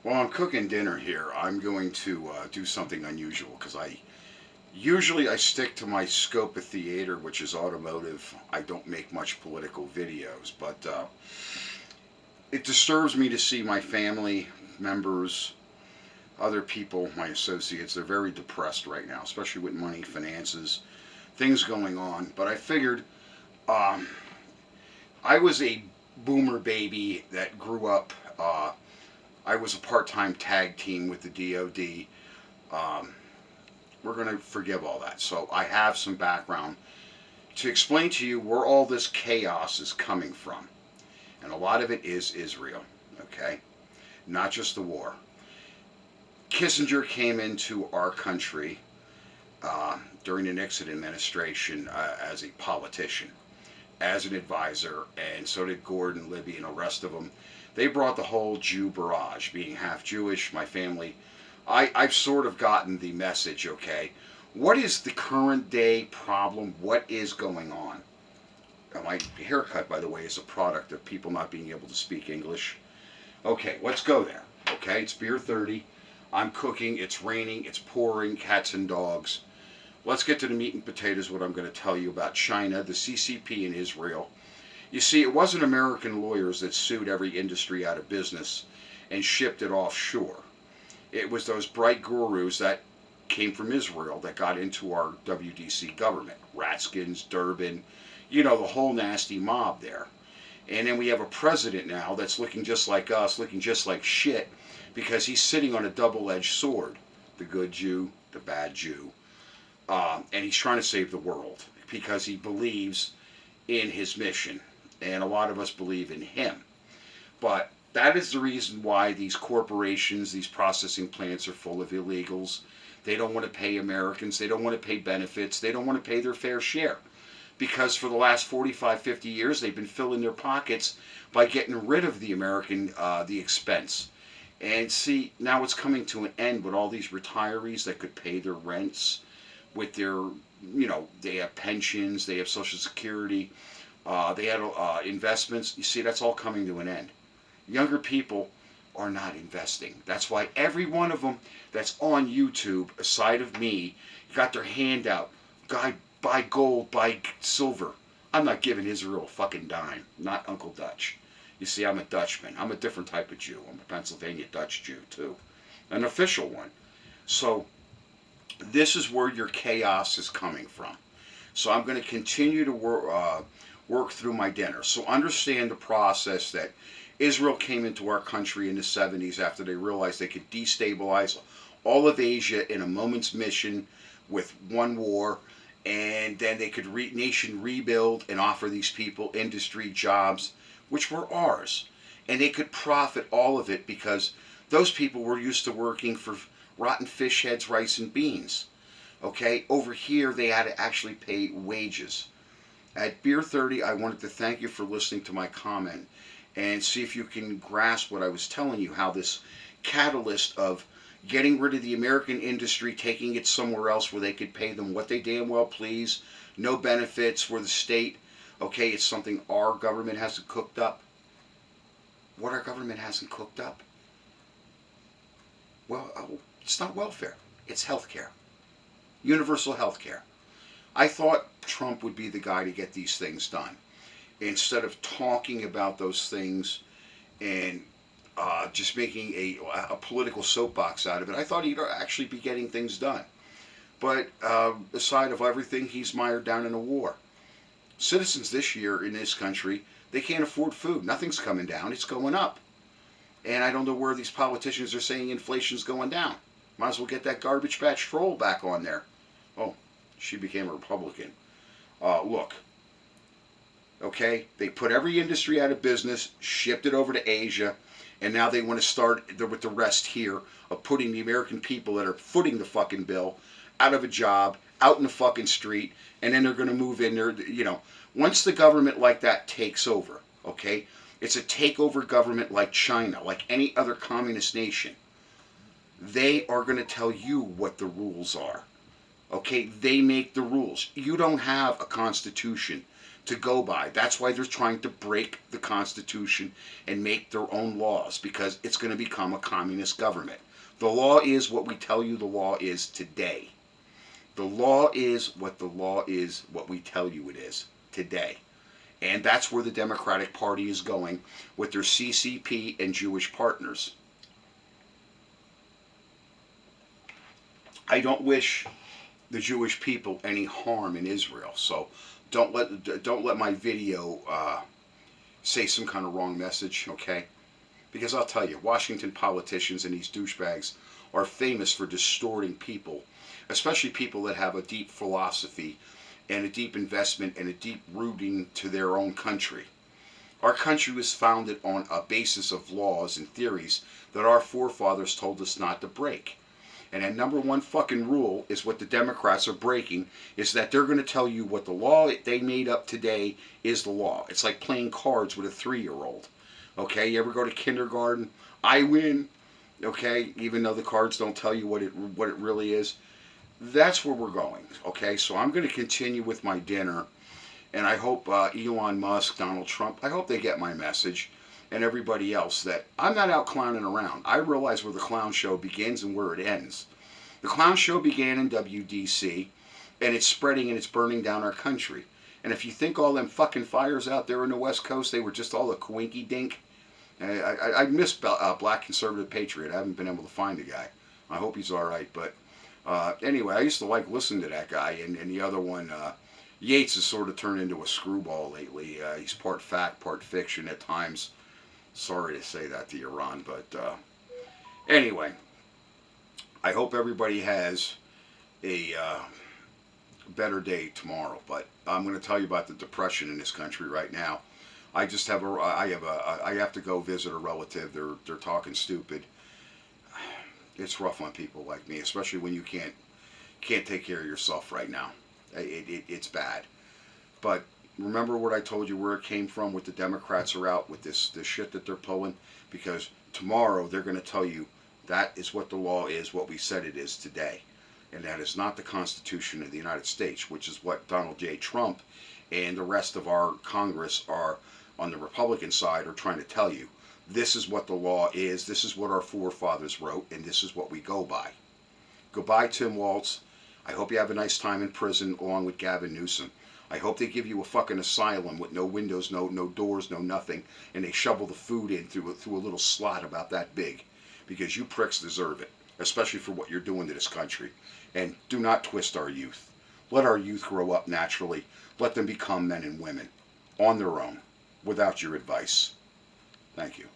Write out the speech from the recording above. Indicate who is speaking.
Speaker 1: While I'm cooking dinner here, I'm going to do something unusual because I stick to my scope of theater, which is automotive. I don't make much political videos, but it disturbs me to see my family members, other people, my associates. They're very depressed right now, especially with money, finances, things going on. But I figured um, I was a boomer baby that grew up. I was a part-time tag team with the DoD. Um, we're going to forgive all that. So I have some background to explain to you where all this chaos is coming from. And a lot of it is Israel, okay? Not just the war. Kissinger came into our country during the Nixon administration as a politician, as an advisor, and so did Gordon, Libby, and the rest of them. They brought the whole Jew barrage, being half Jewish, my family. I've sort of gotten the message, okay? What is the current day problem? What is going on? My haircut, by the way, is a product of people not being able to speak English. Okay, let's go there. Okay, it's beer 30. I'm cooking. It's raining. It's pouring. Cats and dogs. Let's get to the meat and potatoes, what I'm going to tell you about China, the CCP, and Israel. You see, it wasn't American lawyers that sued every industry out of business and shipped it offshore. It was those bright gurus that came from Israel that got into our WDC government. Ratskins, Durbin, the whole nasty mob there. And then we have a president now that's looking just like us, looking just like shit, because he's sitting on a double-edged sword. The good Jew, the bad Jew. And he's trying to save the world because he believes in his mission. And a lot of us believe in him. But that is the reason why these corporations, these processing plants are full of illegals. They don't want to pay Americans. They don't want to pay benefits. They don't want to pay their fair share. Because for the last 45, 50 years, they've been filling their pockets by getting rid of the American, the expense. And see, now it's coming to an end with all these retirees that could pay their rents with their, they have pensions, they have Social Security, they had investments. You see, that's all coming to an end. Younger people are not investing. That's why every one of them that's on YouTube, aside of me, got their hand out. Guy, buy gold, buy silver. I'm not giving Israel a fucking dime. Not Uncle Dutch. You see, I'm a Dutchman. I'm a different type of Jew. I'm a Pennsylvania Dutch Jew, too. An official one. So, this is where your chaos is coming from. So, I'm going to continue to work through my dinner. So, understand the process that Israel came into our country in the 70s after they realized they could destabilize all of Asia in a moment's mission with one war, and then they could nation rebuild and offer these people industry jobs, which were ours. And they could profit all of it because those people were used to working for rotten fish heads, rice, and beans. Okay, over here they had to actually pay wages. At Beer 30, I wanted to thank you for listening to my comment and see if you can grasp what I was telling you, how this catalyst of getting rid of the American industry, taking it somewhere else where they could pay them what they damn well please, no benefits, where the state, okay, it's something our government hasn't cooked up. What our government hasn't cooked up? Well, it's not welfare, it's health care, universal health care. I thought Trump would be the guy to get these things done. Instead of talking about those things and just making a political soapbox out of it, I thought he'd actually be getting things done. But aside of everything, he's mired down in a war. Citizens this year in this country, they can't afford food. Nothing's coming down, it's going up. And I don't know where these politicians are saying inflation's going down. Might as well get that garbage patch troll back on there. Oh, she became a Republican. Look, okay, they put every industry out of business, shipped it over to Asia, and now they want to start with the rest here of putting the American people that are footing the fucking bill out of a job, out in the fucking street, and then they're going to move in there. Once the government like that takes over, okay, it's a takeover government like China, like any other communist nation. They are going to tell you what the rules are. Okay, they make the rules. You don't have a constitution to go by. That's why they're trying to break the Constitution and make their own laws, because it's going to become a communist government. The law is what we tell you the law is today. The law is what the law is, what we tell you it is today. And that's where the Democratic Party is going with their CCP and Jewish partners. I don't wish the Jewish people any harm in Israel, so don't let my video say some kind of wrong message, okay? Because I'll tell you, Washington politicians and these douchebags are famous for distorting people, especially people that have a deep philosophy and a deep investment and a deep rooting to their own country. Our country was founded on a basis of laws and theories that our forefathers told us not to break. And that number one fucking rule is what the Democrats are breaking, is that they're going to tell you what the law they made up today is the law. It's like playing cards with a 3-year-old. Okay, you ever go to kindergarten? I win. Okay, even though the cards don't tell you what it really is. That's where we're going. Okay, so I'm going to continue with my dinner, and I hope Elon Musk, Donald Trump, I hope they get my message, and everybody else, that I'm not out clowning around. I realize where the clown show begins and where it ends. The clown show began in WDC, and it's spreading and it's burning down our country. And if you think all them fucking fires out there in the West Coast, they were just all a coinky dink, I miss Black Conservative Patriot. I haven't been able to find the guy. I hope he's all right. But anyway, I used to like listening to that guy. And the other one, Yates, has sort of turned into a screwball lately. He's part fact, part fiction at times. Sorry to say that to you, Ron. But anyway, I hope everybody has a better day tomorrow. But I'm going to tell you about the depression in this country right now. I just have I have to go visit a relative. They're talking stupid. It's rough on people like me, especially when you can't take care of yourself right now. It's bad. But remember what I told you, where it came from, what the Democrats are out with this shit that they're pulling, because tomorrow they're going to tell you that is what the law is, what we said it is today. And that is not the Constitution of the United States, which is what Donald J. Trump and the rest of our Congress are on the Republican side are trying to tell you. This is what the law is, this is what our forefathers wrote, and this is what we go by. Goodbye, Tim Waltz. I hope you have a nice time in prison along with Gavin Newsom. I hope they give you a fucking asylum with no windows, no doors, no nothing, and they shovel the food in through a little slot about that big, because you pricks deserve it, especially for what you're doing to this country. And do not twist our youth. Let our youth grow up naturally. Let them become men and women on their own, without your advice. Thank you.